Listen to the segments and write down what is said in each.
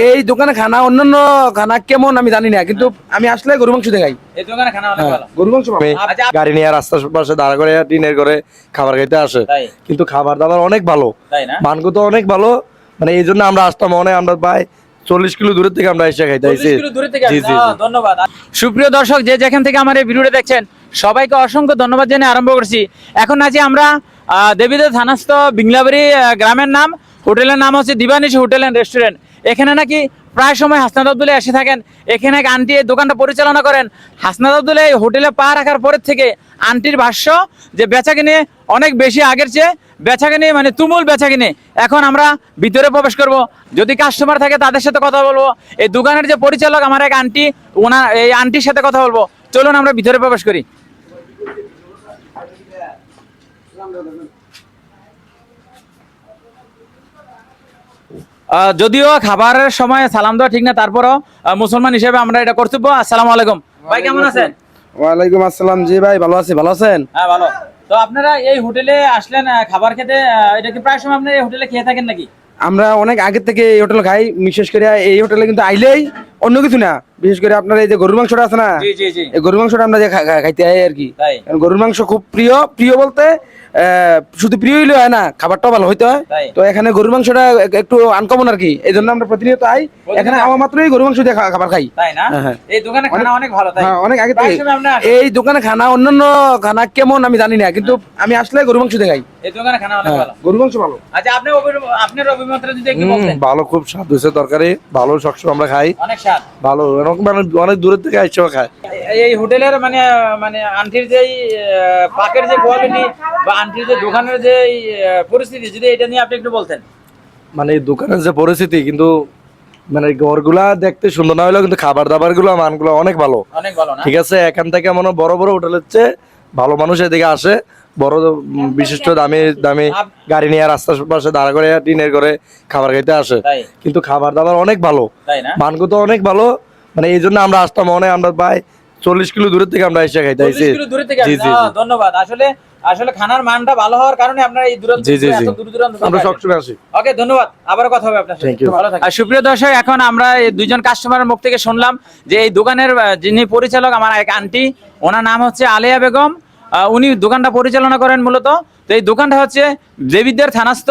এই দোকানে খানা অন্যান্য খানা কেমন আমি জানি না, কিন্তু আমি আসলে গরু মাংস দেখাই। এই দোকানে খানা অনেক ভালো। গরু মাংস ভালো। আচ্ছা, গাড়ি নিয়ে রাস্তার পাশে দাঁড়া করে টিনের করে খাবার খাইতে আসে, তাই? কিন্তু খাবার দাবার অনেক ভালো, তাই না? মানগত অনেক ভালো। মানে এই জন্য আমরা আসতাম, আমরা প্রায় 40 কিলো দূরের থেকে আমরা এসে খাইতে আইছি। 40 কিলো দূরে থেকে জি, আসছেন। জি, জি। ধন্যবাদ। সুপ্রিয় দর্শক, যে যেখান থেকে আমার এই ভিডিওটা দেখছেন সবাইকে অসংখ্য ধন্যবাদ জানিয়ে আরম্ভ করছি। এখন আছি আমরা দেবীদের থানাস্থ বিংলাবাড়ি গ্রামের নাম, হোটেলের নাম হচ্ছে দিবানিশি হোটেল অ্যান্ড রেস্টুরেন্ট। এখানে নাকি প্রায় সময় হাসনাত আব্দুল্লাহ এসে থাকেন। এখানে এক আন্টি এই দোকানটা পরিচালনা করেন। হাসনাত আব্দুল্লাহ এই হোটেলে পা রাখার পরের থেকে আন্টির ভাষ্য যে বেচাকিনি অনেক বেশি আগের চেয়ে বেচাকিনি মানে তুমুল বেচাকিনি। এখন আমরা ভিতরে প্রবেশ করব, যদি কাস্টমার থাকে তাদের সাথে কথা বলবো। এই দোকানের যে পরিচালক আমার এক আন্টি, ওনার এই আন্টির সাথে কথা বলবো। চলুন আমরা ভিতরে প্রবেশ করি। যদিও খাবারের সময় সালাম দেওয়া ঠিক না, তারপরও মুসলমান হিসেবে আমরা এটা কর্তব্য। আসসালামু আলাইকুম ভাই, কেমন আছেন? ওয়ালাইকুম আসসালাম। জি ভাই, ভালো আছি। ভালো আছেন? হ্যাঁ ভালো। তো আপনারা এই হোটেলে আসলেন খাবার খেতে, এটা কি প্রায় সময় আপনারা এই হোটেলে খেয়ে থাকেন নাকি? আমরা অনেক আগে থেকে এই হোটেল খাই, বিশেষ করে এই হোটেলে কিন্তু আইলেই অন্য কিছু না, বিশেষ করে আপনার এই যে গরুর মাংসটা আছে না, জি জি জি। এই গরুর মাংসটা আমরা যে খাইতে আই আর কি। তাই? কারণ গরুর মাংস খুব প্রিয়। প্রিয় বলতে শুধু প্রিয় হইলে হয় না, খাবারটাও ভালো হইতে হয়। তাই? তো এখানে গরুর মাংসটা একটু আনকমন আর কি, এই জন্য আমরা প্রতিনিয়ত আই। এখানে আওয়া মাত্রই গরুর মাংস দিয়ে খাবার খাই। তাই না? হ্যাঁ। এই দোকানে খানা অনেক ভালো, তাই? হ্যাঁ, অনেক আগে প্রায় থেকে। সময় আপনারা আসেন। এই দোকানে খানা অন্যান্য খানা কেমন আমি জানি না, কিন্তু আমি আসলে গরু মাংস দেখাই। এই দোকানে খানা অনেক ভালো। গরু মাংস ভালো। আচ্ছা, আপনার অভিমতটা যদি একটু বলতেন। ভালো, খুব স্বাদ হয়েছে তরকারি, ভালো সবসময় আমরা খাই। অনেক স্বাদ। ভালো, এরকম মানে অনেক দূরের থেকে আইসা খায়। এই হোটেলের মানে মানে আন্টির যে পাকের যে কোয়ালিটি বা আন্টির যে দোকানের যে পরিস্থিতি, যদি এটা নিয়ে আপনি একটু বলতেন। মানে এই দোকানের যে পরিস্থিতি, কিন্তু মানে ঘরগুলা দেখতে সুন্দর না হলেও কিন্তু খাবার দাবার গুলো মানগুলো অনেক ভালো। অনেক ভালো না? ঠিক আছে, এখান থেকে মনে হয় বড় বড় হোটেলের চেয়ে ভালো মানুষ এদিকে আসে। বড় বিশিষ্ট দামি দামি গাড়ি নিয়ে রাস্তার পাশে দাঁড়া করে টিনের করে খাবার খাইতে আসে, তাই? কিন্তু খাবার দাবার অনেক ভালো, তাই না? মানগত অনেক ভালো। মানে এই জন্য আমরা আসতাম, আমরা প্রায় 40 কিলো দূরের থেকে আমরা এসে খাইতে আইছি। 40 কিলো দূরে থেকে জি, আসছেন। জি, জি। ধন্যবাদ। আসলে আসলে খানার মানটা ভালো হওয়ার কারণে আপনারা এই দূরত্ব জি, জি, জি। এত দূর দূরান্ত থেকে আমরা আসেন। সবসময় আসি। ওকে, ধন্যবাদ। আবার কথা হবে আপনার সাথে। Thank you. ভালো থাকবেন। আর সুপ্রিয় দর্শক, এখন আমরা এই দুইজন কাস্টমারের মুখ থেকে শুনলাম যে এই দোকানের যিনি পরিচালক আমার এক আন্টি, ওনার নাম হচ্ছে আলিয়া বেগম। উনি দোকানটা পরিচালনা করেন মূলত। তো এই দোকানটা হচ্ছে দেবিদ্যার থানাস্থ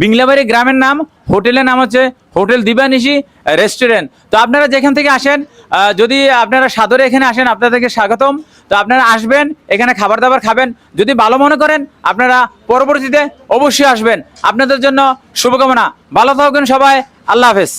বিংলাবাড়ি গ্রামের নাম, হোটেলের নাম হচ্ছে হোটেল দিবানিশি রেস্টুরেন্ট। তো আপনারা যেখান থেকে আসেন, যদি আপনারা সাদরে এখানে আসেন, আপনাদেরকে স্বাগতম। তো আপনারা আসবেন, এখানে খাবার দাবার খাবেন। যদি ভালো মনে করেন আপনারা পরবর্তীতে অবশ্যই আসবেন। আপনাদের জন্য শুভকামনা। ভালো থাকবেন সবাই। আল্লাহ হাফেজ।